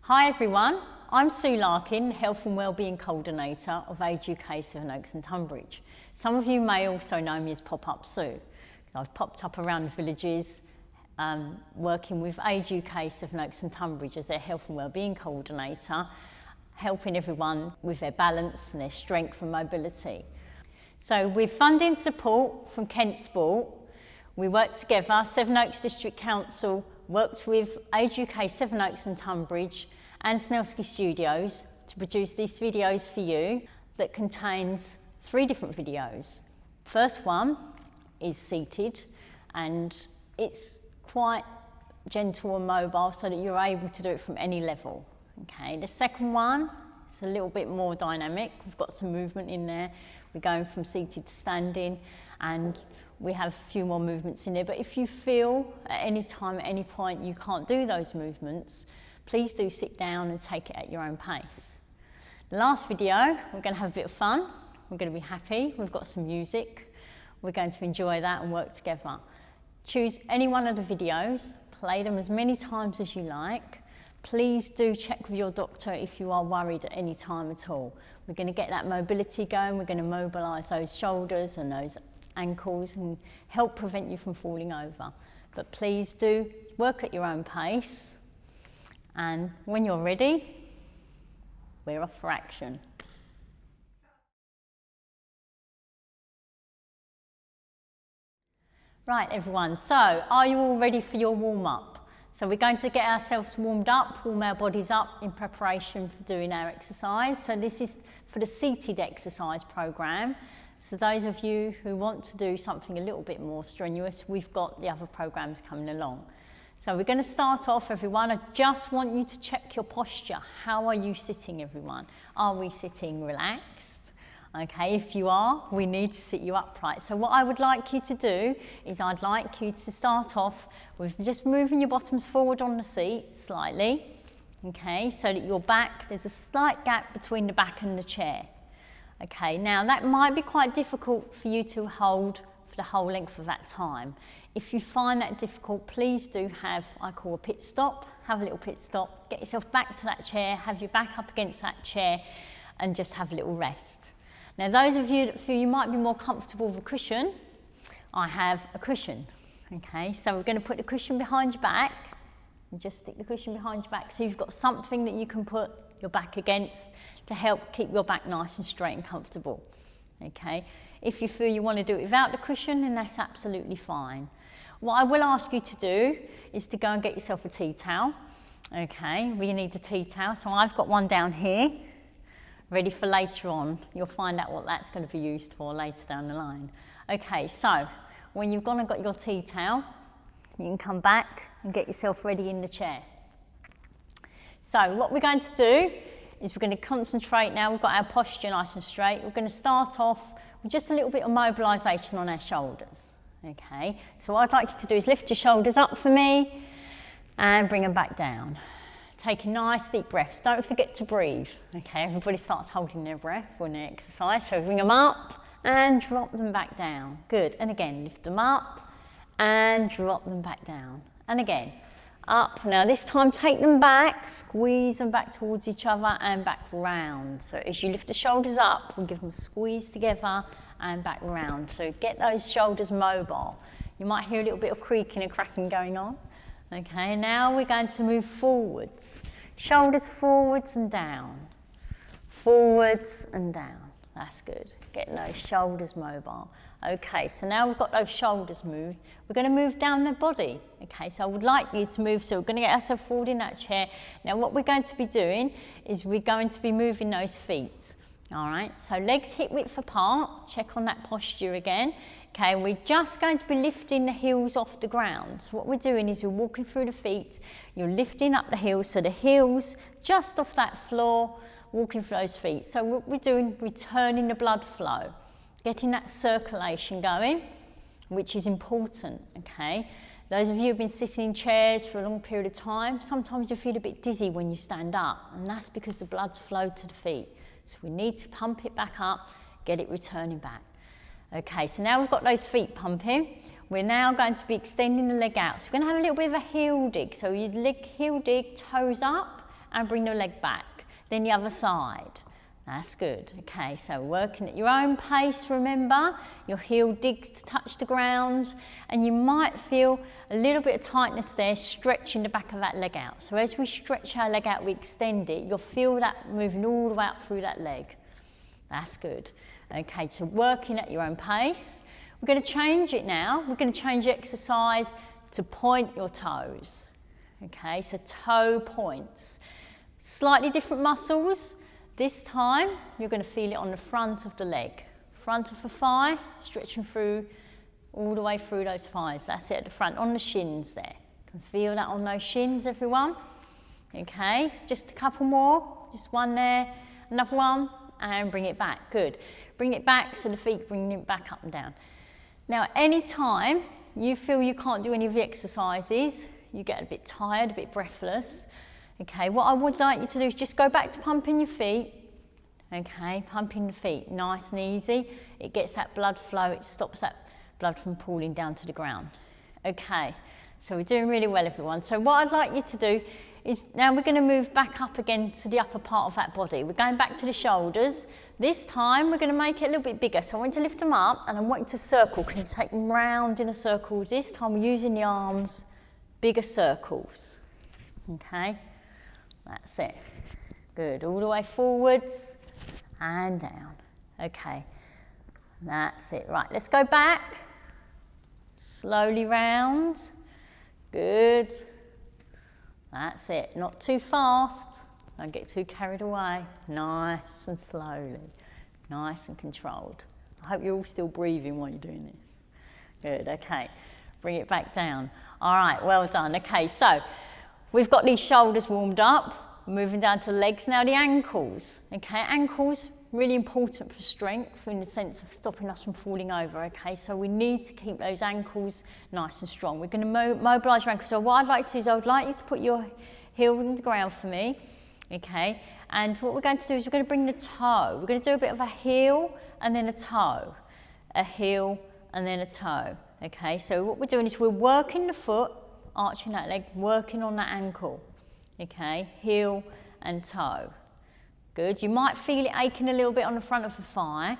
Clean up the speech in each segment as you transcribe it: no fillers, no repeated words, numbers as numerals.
Hi everyone, I'm Sue Larken, Health and Wellbeing Coordinator of Age UK Sevenoaks and Tonbridge. Some of you may also know me as Pop-Up Sue. I've popped up around the villages working with Age UK Sevenoaks and Tonbridge as their Health and Wellbeing Coordinator, helping everyone with their balance and their strength and mobility. So with funding support from Kent Sport, we worked together, Sevenoaks District Council worked with Age UK Sevenoaks and Tonbridge and Sevenoaks Studios to produce these videos for you that contains 3 different videos. First one is seated and it's quite gentle and mobile so that you're able to do it from any level. Okay. The second one is a little bit more dynamic. We've got some movement in there. We're going from seated to standing and we have a few more movements in there, but if you feel at any time, at any point, you can't do those movements, please do sit down and take it at your own pace. The last video, we're going to have a bit of fun. We're going to be happy. We've got some music. We're going to enjoy that and work together. Choose any one of the videos, play them as many times as you like. Please do check with your doctor if you are worried at any time at all. We're going to get that mobility going. We're going to mobilise those shoulders and those ankles and help prevent you from falling over. But please do work at your own pace, and when you're ready, we're off for action. Right everyone, so are you all ready for your warm-up? So we're going to get ourselves warmed up, warm our bodies up in preparation for doing our exercise. So this is for the seated exercise program. So those of you who want to do something a little bit more strenuous, we've got the other programs coming along. So we're going to start off, everyone. I just want you to check your posture. How are you sitting, everyone? Are we sitting relaxed? Okay, if you are, we need to sit you upright. So what I would like you to do is I'd like you to start off with just moving your bottoms forward on the seat slightly. Okay, so that your back, there's a slight gap between the back and the chair. Okay, now that might be quite difficult for you to hold for the whole length of that time. If you find that difficult, please do have, I call a pit stop, have a little pit stop, get yourself back to that chair, have your back up against that chair and just have a little rest. Now those of you that feel you might be more comfortable with a cushion, I have a cushion. Okay, so we're going to put the cushion behind your back and just stick the cushion behind your back so you've got something that you can put your back against to help keep your back nice and straight and comfortable. Okay, if you feel you want to do it without the cushion, then that's absolutely fine. What I will ask you to do is to go and get yourself a tea towel. Okay, we need a tea towel, so I've got one down here ready for later on. You'll find out what that's going to be used for later down the line. Okay, so when you've gone and got your tea towel, you can come back and get yourself ready in the chair. So what we're going to do is we're going to concentrate now. We've got our posture nice and straight. We're going to start off with just a little bit of mobilisation on our shoulders. Okay, so what I'd like you to do is lift your shoulders up for me and bring them back down. Take a nice deep breath. Don't forget to breathe. Okay, everybody starts holding their breath when they exercise. So bring them up and drop them back down. Good. And again, lift them up and drop them back down. And again, up. Now this time take them back, squeeze them back towards each other and back round. So as you lift the shoulders up, we'll give them a squeeze together and back round. So get those shoulders mobile. You might hear a little bit of creaking and cracking going on. Okay, now we're going to move forwards. Shoulders forwards and down. Forwards and down. That's good. Getting those shoulders mobile. Okay, so now we've got those shoulders moved. We're going to move down the body. Okay, so I would like you to move. So we're going to get ourselves forward in that chair. Now what we're going to be doing is we're going to be moving those feet. All right, so legs hip width apart. Check on that posture again. Okay, we're just going to be lifting the heels off the ground. So what we're doing is we're walking through the feet. You're lifting up the heels, so the heels just off that floor, walking through those feet. So what we're doing, returning the blood flow, getting that circulation going, which is important, okay? Those of you who've been sitting in chairs for a long period of time, sometimes you feel a bit dizzy when you stand up, and that's because the blood's flowed to the feet. So we need to pump it back up, get it returning back. Okay, so now we've got those feet pumping. We're now going to be extending the leg out. So we're going to have a little bit of a heel dig. So you leg heel dig, toes up, and bring the leg back. Then the other side. That's good. Okay, so working at your own pace, remember. Your heel digs to touch the ground, and you might feel a little bit of tightness there, stretching the back of that leg out. So as we stretch our leg out, we extend it, you'll feel that moving all the way up through that leg. That's good. Okay, so working at your own pace. We're going to change it now. We're going to change the exercise to point your toes. Okay, so toe points. Slightly different muscles. This time, you're going to feel it on the front of the leg. Front of the thigh, stretching through, all the way through those thighs. That's it at the front, on the shins there. You can feel that on those shins, everyone. Okay, just a couple more. Just one there, another one, and bring it back. Good. Bring it back so the feet bring it back up and down. Now, any time you feel you can't do any of the exercises, you get a bit tired, a bit breathless, okay, what I would like you to do is just go back to pumping your feet. Okay, pumping the feet, nice and easy. It gets that blood flow, it stops that blood from pooling down to the ground. Okay, so we're doing really well, everyone. So what I'd like you to do is, now we're going to move back up again to the upper part of that body. We're going back to the shoulders. This time we're going to make it a little bit bigger. So I want you to lift them up and I want you to circle. Can you take them round in a circle? This time we're using the arms, bigger circles. Okay. That's it. Good. All the way forwards and down. Okay. That's it. Right, let's go back. Slowly round. Good. That's it. Not too fast. Don't get too carried away. Nice and slowly. Nice and controlled. I hope you're all still breathing while you're doing this. Good. Okay. Bring it back down. All right. Well done. Okay. So we've got these shoulders warmed up, moving down to the legs. Now the ankles, okay, ankles, really important for strength in the sense of stopping us from falling over, okay, so we need to keep those ankles nice and strong. We're going to mobilise your ankles. So what I'd like to do is I would like you to put your heel on the ground for me, okay, and what we're going to do is we're going to bring the toe. We're going to do a bit of a heel and then a toe, a heel and then a toe, okay, so what we're doing is we're working the foot, arching that leg, working on that ankle, okay, heel and toe. Good. You might feel it aching a little bit on the front of the thigh.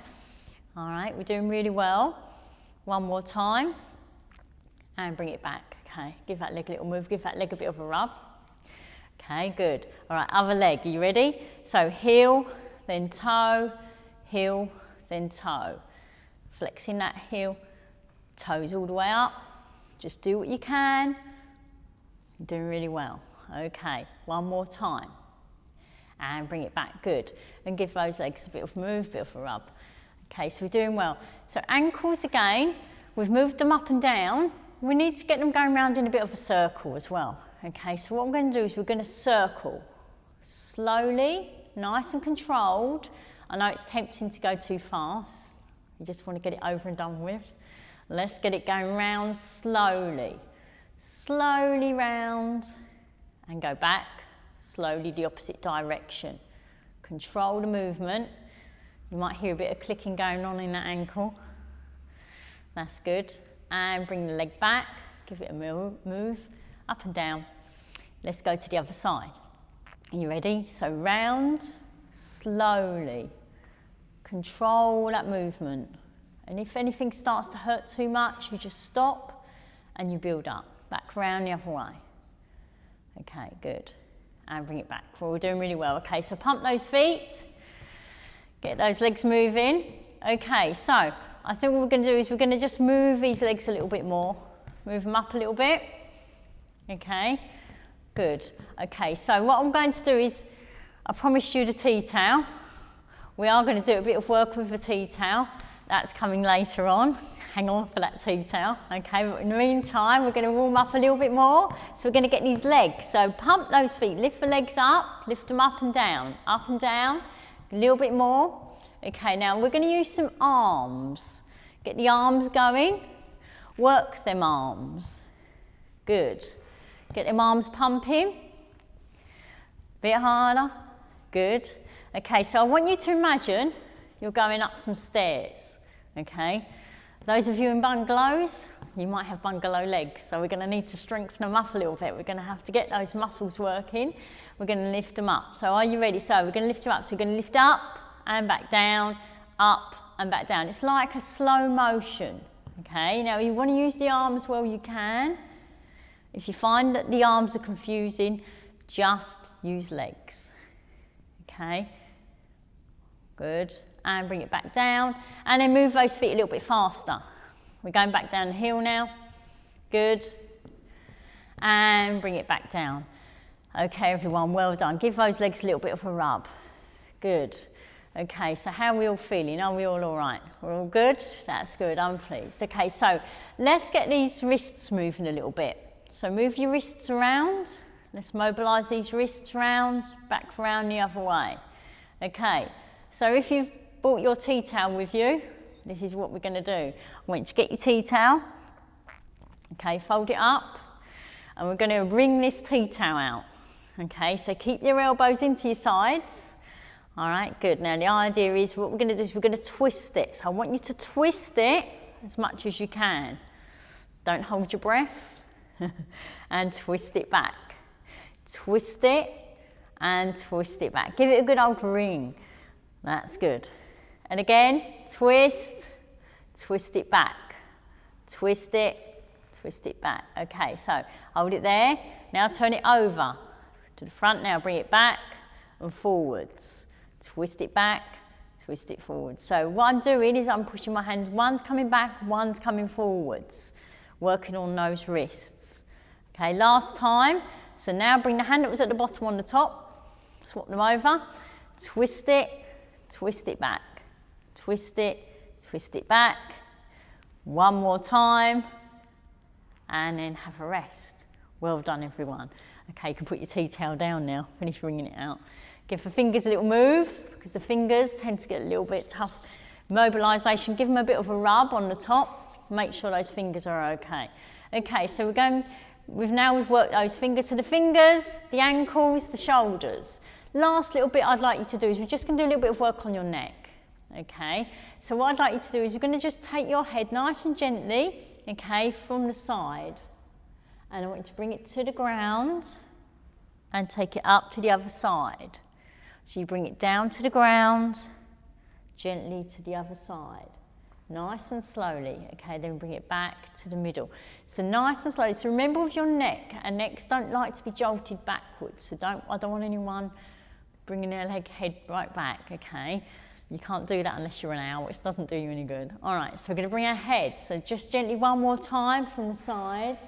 All right, we're doing really well. One more time. And bring it back, okay. Give that leg a little move, give that leg a bit of a rub. Okay, good. All right, other leg, are you ready? So heel, then toe, heel, then toe. Flexing that heel, toes all the way up. Just do what you can. You're doing really well. Okay, one more time. And bring it back, good. And give those legs a bit of move, a bit of a rub. Okay, so we're doing well. So ankles again, we've moved them up and down. We need to get them going round in a bit of a circle as well. Okay, so what I'm going to do is we're going to circle. Slowly, nice and controlled. I know it's tempting to go too fast. You just want to get it over and done with. Let's get it going round slowly. Slowly round and go back, slowly the opposite direction. Control the movement. You might hear a bit of clicking going on in that ankle. That's good. And bring the leg back, give it a move, up and down. Let's go to the other side. Are you ready? So round, slowly. Control that movement. And if anything starts to hurt too much, you just stop and you build up. Back round the other way. Okay, good. And bring it back. Well, we're doing really well. Okay, so pump those feet. Get those legs moving. Okay, so I think what we're going to do is we're going to just move these legs a little bit more. Move them up a little bit. Okay, good. Okay, so what I'm going to do is, I promised you the tea towel. We are going to do a bit of work with the tea towel. That's coming later on. Hang on for that tea towel. Okay, but in the meantime, we're going to warm up a little bit more. So we're going to get these legs. So pump those feet, lift the legs up, lift them up and down, a little bit more. Okay, now we're going to use some arms. Get the arms going, work them arms. Good. Get them arms pumping. Bit harder. Good. Okay, so I want you to imagine you're going up some stairs. Okay, Those of you in bungalows, you might have bungalow legs, so we're going to need to strengthen them up a little bit. We're going to have to get those muscles working. We're going to lift them up. So are you ready? So we're going to lift them up. So we're going to lift up and back down, up and back down. It's like a slow motion, okay? Now you want to use the arms well you can. If you find that the arms are confusing, just use legs, okay? Good, and bring it back down, and then move those feet a little bit faster. We're going back down the hill now, good, and bring it back down. Okay everyone, well done. Give those legs a little bit of a rub, good. Okay, so how are we all feeling? Are we all right? We're all good? That's good, I'm pleased. Okay, so let's get these wrists moving a little bit. So move your wrists around, let's mobilise these wrists round, back round the other way. Okay. So if you've brought your tea towel with you, this is what we're going to do. I want you to get your tea towel, okay, fold it up, and we're going to wring this tea towel out, okay, so keep your elbows into your sides, all right, good. Now the idea is what we're going to do is we're going to twist it, so I want you to twist it as much as you can. Don't hold your breath, and twist it back. Twist it, and twist it back. Give it a good old wring. That's good. And again, twist, twist it back. Twist it back. Okay, so hold it there. Now turn it over to the front. Now bring it back and forwards. Twist it back, twist it forwards. So what I'm doing is I'm pushing my hands. One's coming back, one's coming forwards. Working on those wrists. Okay, last time. So now bring the hand that was at the bottom on the top. Swap them over. Twist it back, twist it back, one more time, and then have a rest. Well done everyone. Okay, you can put your tea towel down now, finish wringing it out. Give the fingers a little move, because the fingers tend to get a little bit tough. Mobilisation, give them a bit of a rub on the top, make sure those fingers are okay. Okay, so we've worked those fingers, so the fingers, the ankles, the shoulders. Last little bit I'd like you to do is we're just going to do a little bit of work on your neck, okay? So what I'd like you to do is you're going to just take your head nice and gently, okay, from the side. And I want you to bring it to the ground and take it up to the other side. So you bring it down to the ground, gently to the other side. Nice and slowly, okay, then bring it back to the middle. So nice and slowly. So remember with your neck, and necks don't like to be jolted backwards. So I don't want anyone bringing their head right back, okay? You can't do that unless you're an owl, which doesn't do you any good. All right, so we're going to bring our head. So just gently one more time from the side,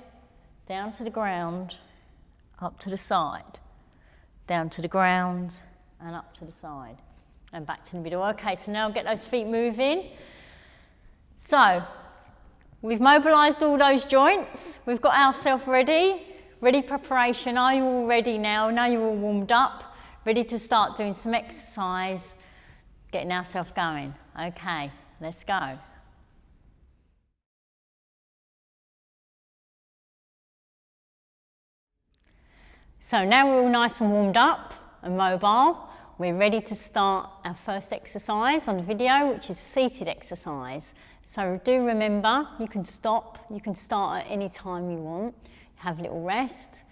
down to the ground, up to the side, down to the ground, and up to the side, and back to the middle. Okay, so now get those feet moving. So we've mobilised all those joints. We've got ourselves ready preparation. Are you all ready now? Now you're all warmed up. Ready to start doing some exercise, getting ourselves going. Okay, let's go. So now we're all nice and warmed up and mobile. We're ready to start our first exercise on the video, which is a seated exercise. So do remember, you can stop, you can start at any time you want, have a little rest.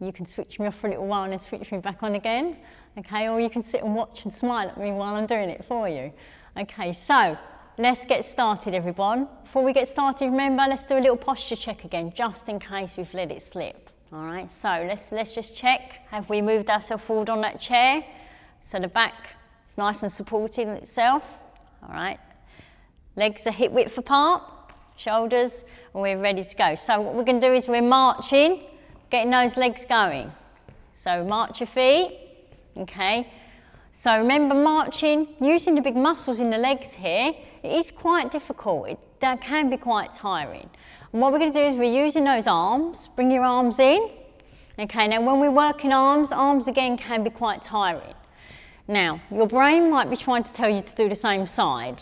You can switch me off for a little while and then switch me back on again. Okay, or you can sit and watch and smile at me while I'm doing it for you. Okay, so let's get started everyone. Before we get started, remember, let's do a little posture check again, just in case we've let it slip. All right, so let's just check. Have we moved ourselves forward on that chair? So the back is nice and supported in itself. All right, legs are hip width apart, shoulders, and we're ready to go. So what we're going to do is we're marching, getting those legs going. So march your feet. Okay, so remember marching, using the big muscles in the legs here, it is quite difficult, that can be quite tiring. And what we're going to do is we're using those arms, bring your arms in. Okay, now when we're working arms again can be quite tiring. Now, your brain might be trying to tell you to do the same side.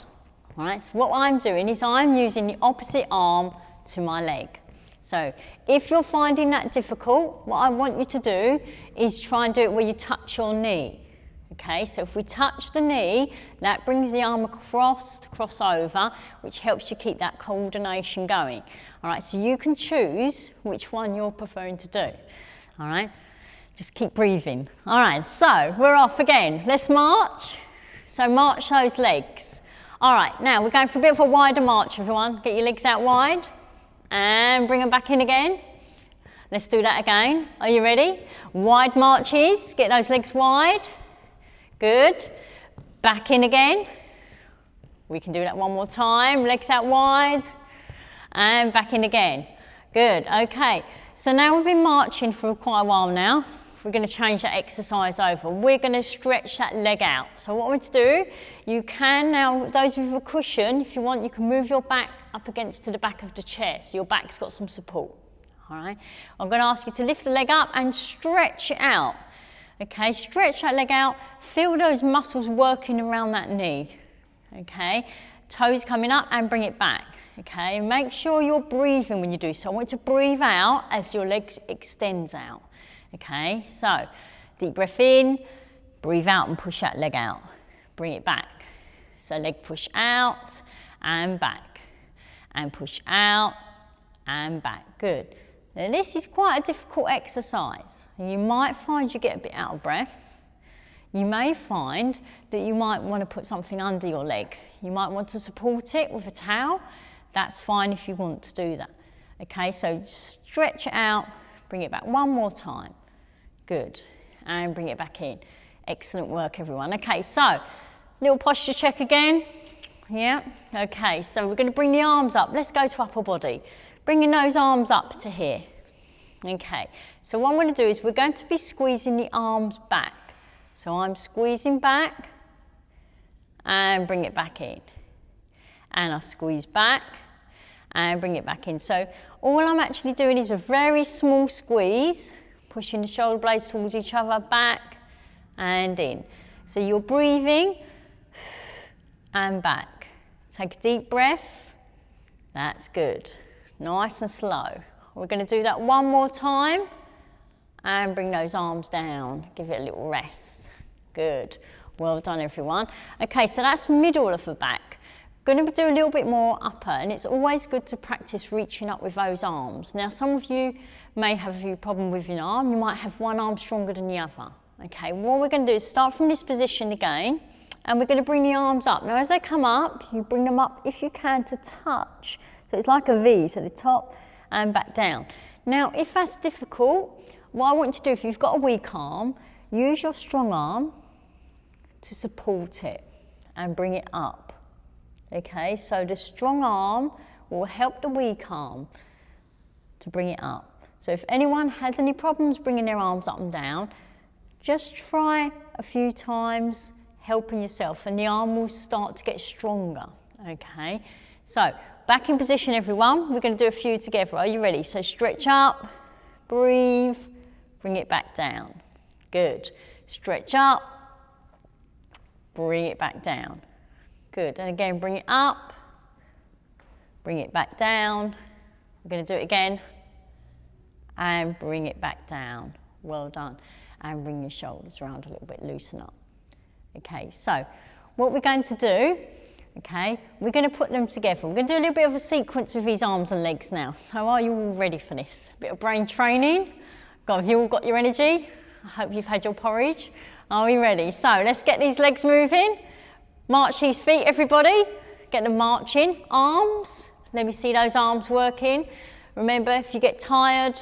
All right, so what I'm doing is I'm using the opposite arm to my leg. So if you're finding that difficult, what I want you to do is try and do it where you touch your knee. Okay, so if we touch the knee, that brings the arm across to cross over, which helps you keep that coordination going. All right, so you can choose which one you're preferring to do. All right, just keep breathing. All right, so we're off again. Let's march. So march those legs. All right, now we're going for a bit of a wider march, everyone. Get your legs out wide and bring them back in again. Let's do that again. Are you ready? Wide marches, get those legs wide. Good. Back in again. We can do that one more time. Legs out wide and back in again. Good. Okay. So now we've been marching for quite a while now. We're going to change that exercise over. We're going to stretch that leg out. So what I want to do, you can now, those with a cushion, if you want, you can move your back up against to the back of the chair so your back's got some support. All right. I'm going to ask you to lift the leg up and stretch it out. Okay, stretch that leg out, feel those muscles working around that knee, okay? Toes coming up and bring it back, okay? Make sure you're breathing when you do so. I want you to breathe out as your legs extends out, okay? So, deep breath in, breathe out and push that leg out. Bring it back. So leg push out and back, and push out and back, good. Now this is quite a difficult exercise. You might find you get a bit out of breath. You may find that you might want to put something under your leg. You might want to support it with a towel. That's fine if you want to do that. Okay, so stretch it out, bring it back one more time. Good, and bring it back in. Excellent work, everyone. Okay, so little posture check again. Yeah, okay, so we're going to bring the arms up. Let's go to upper body. Bringing those arms up to here. Okay, so what I'm going to do is we're going to be squeezing the arms back. So I'm squeezing back and bring it back in. And I squeeze back and bring it back in. So all I'm actually doing is a very small squeeze, pushing the shoulder blades towards each other, back and in. So you're breathing and back. Take a deep breath. That's good. Nice and slow. We're going to do that one more time and bring those arms down. Give it a little rest. Good. Well done, everyone. Okay, so that's middle of the back. Going to do a little bit more upper, and it's always good to practice reaching up with those arms. Now, some of you may have a few problems with your arm. You might have one arm stronger than the other. Okay, what we're going to do is start from this position again, and we're going to bring the arms up. Now, as they come up, you bring them up, if you can, to touch. So it's like a V, so the top and back down. Now, if that's difficult, what I want you to do, if you've got a weak arm, use your strong arm to support it and bring it up. Okay, so the strong arm will help the weak arm to bring it up. So if anyone has any problems bringing their arms up and down, just try a few times helping yourself and the arm will start to get stronger. Okay, so back in position, everyone. We're going to do a few together. Are you ready? So stretch up, breathe, bring it back down. Good. Stretch up, bring it back down. Good. And again, bring it up, bring it back down. We're going to do it again and bring it back down. Well done. And bring your shoulders around a little bit, loosen up. Okay, so what we're going to do, okay, we're going to put them together. We're going to do a little bit of a sequence with these arms and legs now. So are you all ready for this? A bit of brain training. Have you all got your energy? I hope you've had your porridge. Are we ready? So let's get these legs moving. March these feet, everybody. Get them marching. Arms. Let me see those arms working. Remember, if you get tired,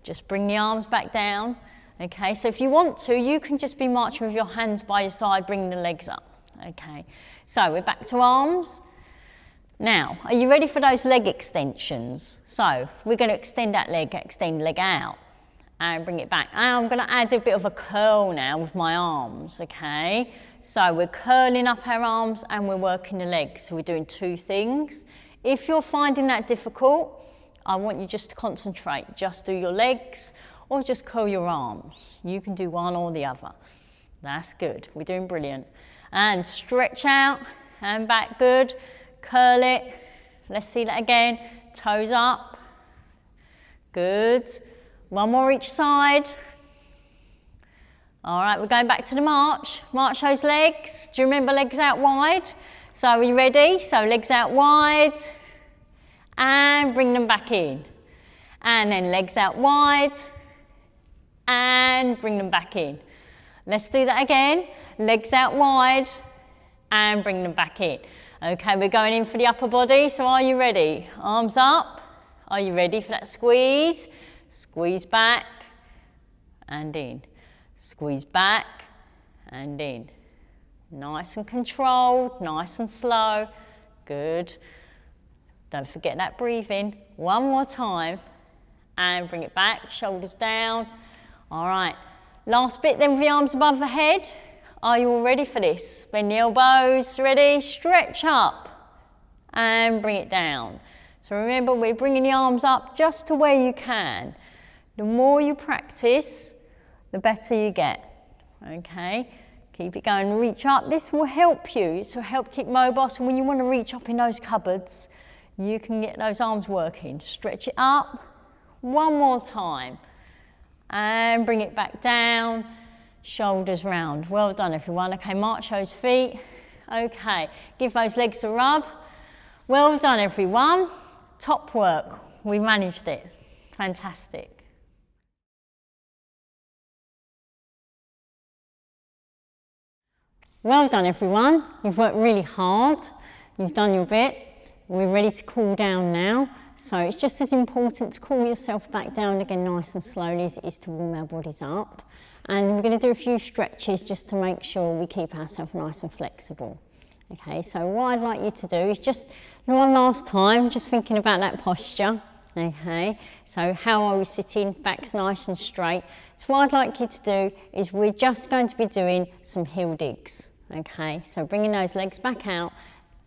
just bring the arms back down. Okay, so if you want to, you can just be marching with your hands by your side, bringing the legs up. Okay, so we're back to arms. Now, are you ready for those leg extensions? So we're going to extend that leg, extend leg out and bring it back. And I'm going to add a bit of a curl now with my arms, okay? So we're curling up our arms and we're working the legs. So we're doing two things. If you're finding that difficult, I want you just to concentrate. Just do your legs or just curl your arms. You can do one or the other. That's good. We're doing brilliant. And stretch out and back, good. Curl it. Let's see that again. Toes up. Good. One more each side. All right, we're going back to the march. March those legs. Do you remember legs out wide? So are you ready? So legs out wide and bring them back in. And then legs out wide and bring them back in. Let's do that again. Legs out wide and bring them back in. Okay, we're going in for the upper body, so are you ready? Arms up. Are you ready for that squeeze? Squeeze back and in. Squeeze back and in. Nice and controlled, nice and slow. Good. Don't forget that breathing. One more time. And bring it back, shoulders down. All right. Last bit then with the arms above the head. Are you all ready for this? Bend the elbows, ready? Stretch up and bring it down. So remember, we're bringing the arms up just to where you can. The more you practice, the better you get, okay? Keep it going, reach up. This will help you. This will help keep mobile, so when you want to reach up in those cupboards, you can get those arms working. Stretch it up. One more time. And bring it back down. Shoulders round. Well done, everyone. Okay, march those feet. Okay, give those legs a rub. Well done, everyone. Top work. We managed it. Fantastic. Well done, everyone. You've worked really hard. You've done your bit. We're ready to cool down now. So it's just as important to cool yourself back down again nice and slowly as it is to warm our bodies up. And we're going to do a few stretches just to make sure we keep ourselves nice and flexible. Okay, so what I'd like you to do is just one last time, just thinking about that posture. Okay, so how are we sitting? Back's nice and straight. So what I'd like you to do is we're just going to be doing some heel digs. Okay, so bringing those legs back out,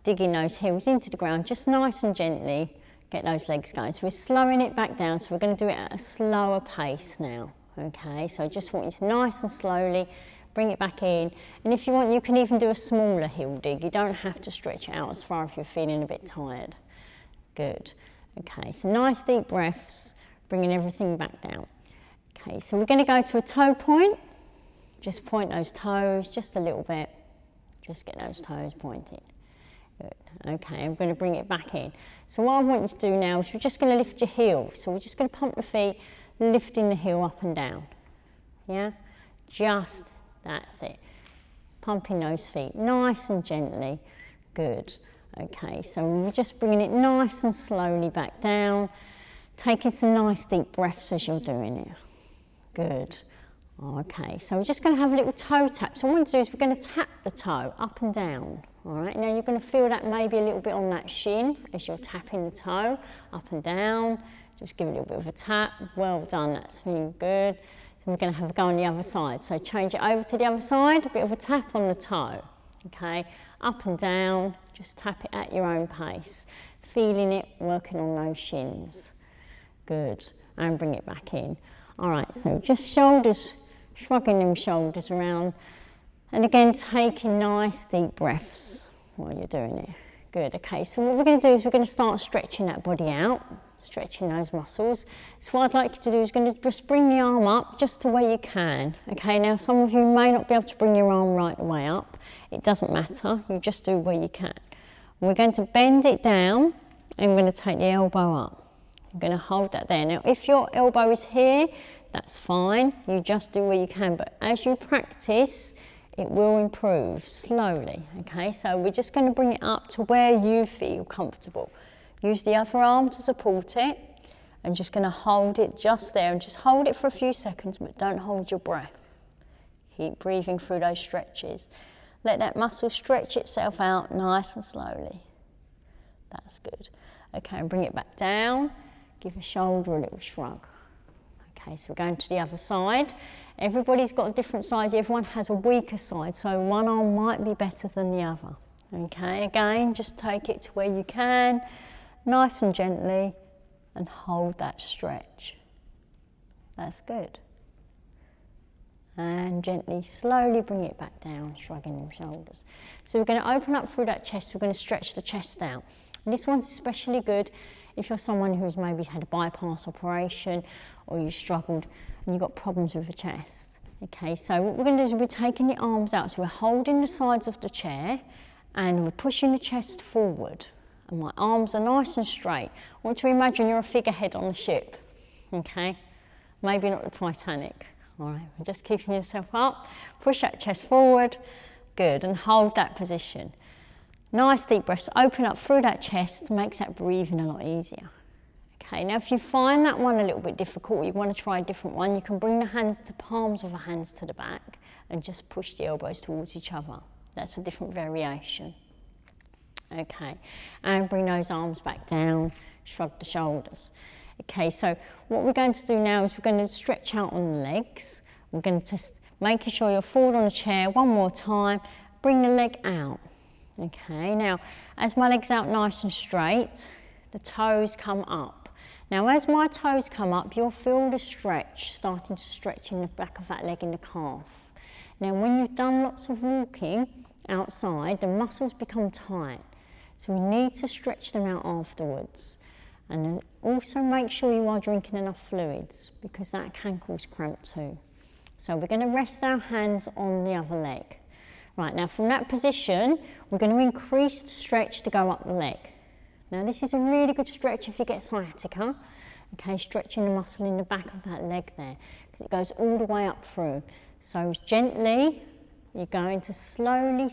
digging those heels into the ground, just nice and gently. Get those legs going. So we're slowing it back down, so we're going to do it at a slower pace now. Okay, so I just want you to nice and slowly bring it back in. And if you want, you can even do a smaller heel dig. You don't have to stretch it out as far if you're feeling a bit tired. Good. Okay, so nice deep breaths, bringing everything back down. Okay, so we're going to go to a toe point. Just point those toes just a little bit. Just get those toes pointed. Good. Okay, I'm going to bring it back in. So what I want you to do now is we're just going to lift your heel. So we're just going to pump the feet, lifting the heel up and down. Yeah? Just, that's it. Pumping those feet nice and gently. Good. Okay, so we're just bringing it nice and slowly back down. Taking some nice deep breaths as you're doing it. Good. Okay, so we're just going to have a little toe tap. So what I'm going to do is we're going to tap the toe up and down. All right, now you're going to feel that maybe a little bit on that shin as you're tapping the toe up and down. Just give it a little bit of a tap. Well done, that's feeling good. So we're going to have a go on the other side. So change it over to the other side, a bit of a tap on the toe. Okay, up and down, just tap it at your own pace. Feeling it, working on those shins. Good, and bring it back in. All right, so just shoulders, shrugging them shoulders around. And again, taking nice deep breaths while you're doing it. Good, okay, so what we're going to do is we're going to start stretching that body out, stretching those muscles. So what I'd like you to do is going to just bring the arm up just to where you can. Okay, now some of you may not be able to bring your arm right the way up. It doesn't matter, you just do where you can. We're going to bend it down and we're going to take the elbow up. You're going to hold that there. Now if your elbow is here, that's fine, you just do where you can, but as you practice, it will improve slowly, okay? So we're just going to bring it up to where you feel comfortable. Use the other arm to support it, and just going to hold it just there, and just hold it for a few seconds, but don't hold your breath. Keep breathing through those stretches. Let that muscle stretch itself out nice and slowly. That's good. Okay, and bring it back down. Give the shoulder a little shrug. Okay, so we're going to the other side. Everybody's got a different side, everyone has a weaker side, so one arm might be better than the other. Okay, again, just take it to where you can, nice and gently, and hold that stretch. That's good. And gently, slowly bring it back down, shrugging them shoulders. So we're going to open up through that chest, we're going to stretch the chest out. And this one's especially good if you're someone who's maybe had a bypass operation or you struggled and you've got problems with the chest. Okay, so what we're going to do is we're taking the arms out, so we're holding the sides of the chair and we're pushing the chest forward. And my arms are nice and straight. I want to imagine you're a figurehead on a ship, okay? Maybe not the Titanic. All right, we're just keeping yourself up. Push that chest forward, good, and hold that position. Nice deep breaths, open up through that chest, makes that breathing a lot easier. Okay, now if you find that one a little bit difficult, you want to try a different one, you can bring the hands, the palms of the hands to the back and just push the elbows towards each other. That's a different variation. Okay, and bring those arms back down, shrug the shoulders. Okay, so what we're going to do now is we're going to stretch out on the legs. We're going to just making sure you're forward on the chair one more time, bring the leg out. Okay, now as my leg's out nice and straight, the toes come up. Now as my toes come up, you'll feel the stretch, starting to stretch in the back of that leg in the calf. Now when you've done lots of walking outside, the muscles become tight. So we need to stretch them out afterwards. And then also make sure you are drinking enough fluids because that can cause cramp too. So we're going to rest our hands on the other leg. Right, now from that position, we're going to increase the stretch to go up the leg. Now this is a really good stretch if you get sciatica, okay, stretching the muscle in the back of that leg there, because it goes all the way up through. So gently, you're going to slowly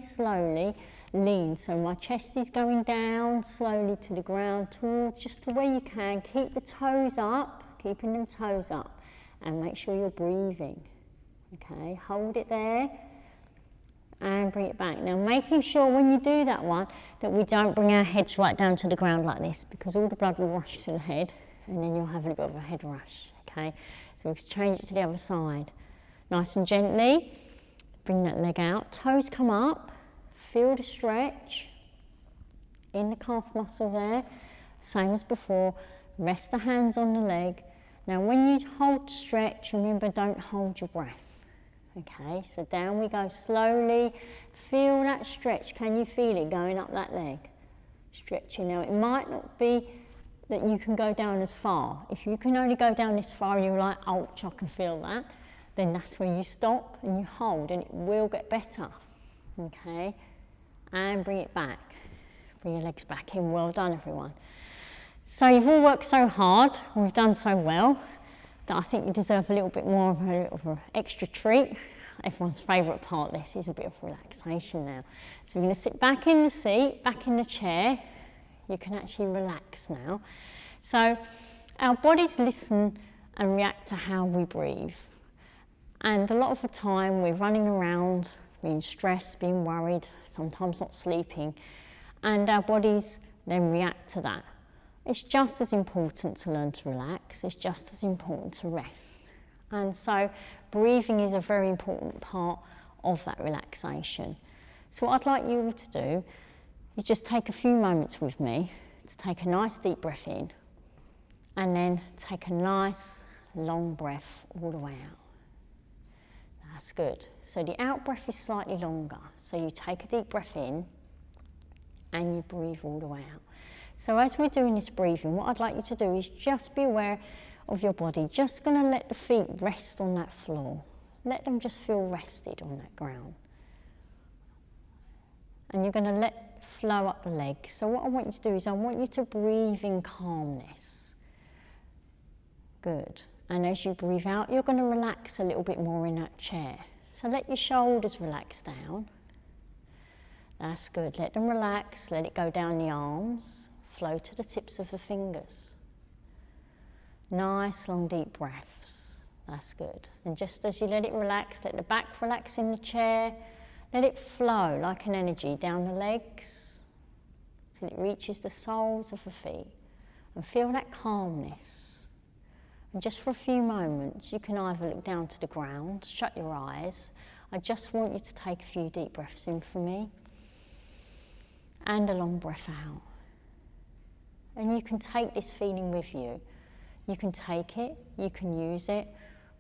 lean. So my chest is going down slowly to the ground, towards just to where you can. Keep the toes up, keeping them toes up, and make sure you're breathing. Okay, hold it there. And bring it back. Now making sure when you do that one that we don't bring our heads right down to the ground like this, because all the blood will rush to the head and then you'll have a bit of a head rush, okay? So we'll change it to the other side. Nice and gently, bring that leg out, toes come up, feel the stretch in the calf muscle there, same as before, rest the hands on the leg. Now when you hold the stretch, remember don't hold your breath. Okay, so down we go slowly. Feel that stretch. Can you feel it going up that leg? Stretching. Now, it might not be that you can go down as far. If you can only go down this far and you're like, ouch, I can feel that, then that's where you stop and you hold and it will get better. Okay, and bring it back. Bring your legs back in. Well done, everyone. So you've all worked so hard and we've done so well that I think you deserve a little bit more of an extra treat. Everyone's favourite part of this is a bit of relaxation now. So we're going to sit back in the seat, back in the chair. You can actually relax now. So our bodies listen and react to how we breathe. And a lot of the time we're running around, being stressed, being worried, sometimes not sleeping, and our bodies then react to that. It's just as important to learn to relax, it's just as important to rest. And so breathing is a very important part of that relaxation. So what I'd like you all to do is just take a few moments with me to take a nice deep breath in and then take a nice long breath all the way out. That's good. So the out breath is slightly longer. So you take a deep breath in and you breathe all the way out. So as we're doing this breathing, what I'd like you to do is just be aware of your body. Just going to let the feet rest on that floor. Let them just feel rested on that ground. And you're going to let flow up the legs. So what I want you to do is I want you to breathe in calmness. Good. And as you breathe out, you're going to relax a little bit more in that chair. So let your shoulders relax down. That's good. Let them relax. Let it go down the arms. Flow to the tips of the fingers. Nice long deep breaths. That's good. And just as you let it relax, let the back relax in the chair. Let it flow like an energy down the legs till it reaches the soles of the feet. And feel that calmness. And just for a few moments, you can either look down to the ground, shut your eyes. I just want you to take a few deep breaths in for me. And a long breath out. And you can take this feeling with you. You can take it, you can use it.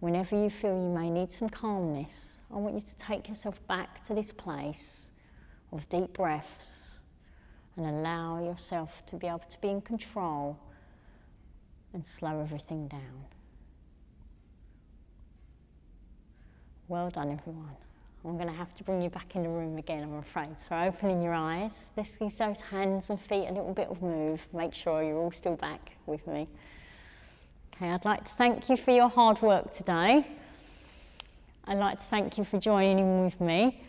Whenever you feel you may need some calmness, I want you to take yourself back to this place of deep breaths and allow yourself to be able to be in control and slow everything down. Well done, everyone. I'm going to have to bring you back in the room again, I'm afraid. So opening your eyes, let's give those hands and feet a little bit of move. Make sure you're all still back with me. Okay, I'd like to thank you for your hard work today. I'd like to thank you for joining in with me.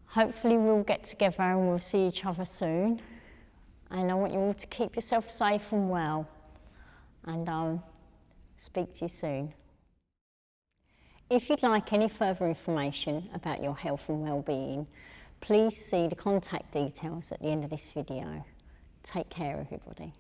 Hopefully we'll get together and we'll see each other soon. And I want you all to keep yourself safe and well. And speak to you soon. If you'd like any further information about your health and well-being, please see the contact details at the end of this video. Take care, everybody.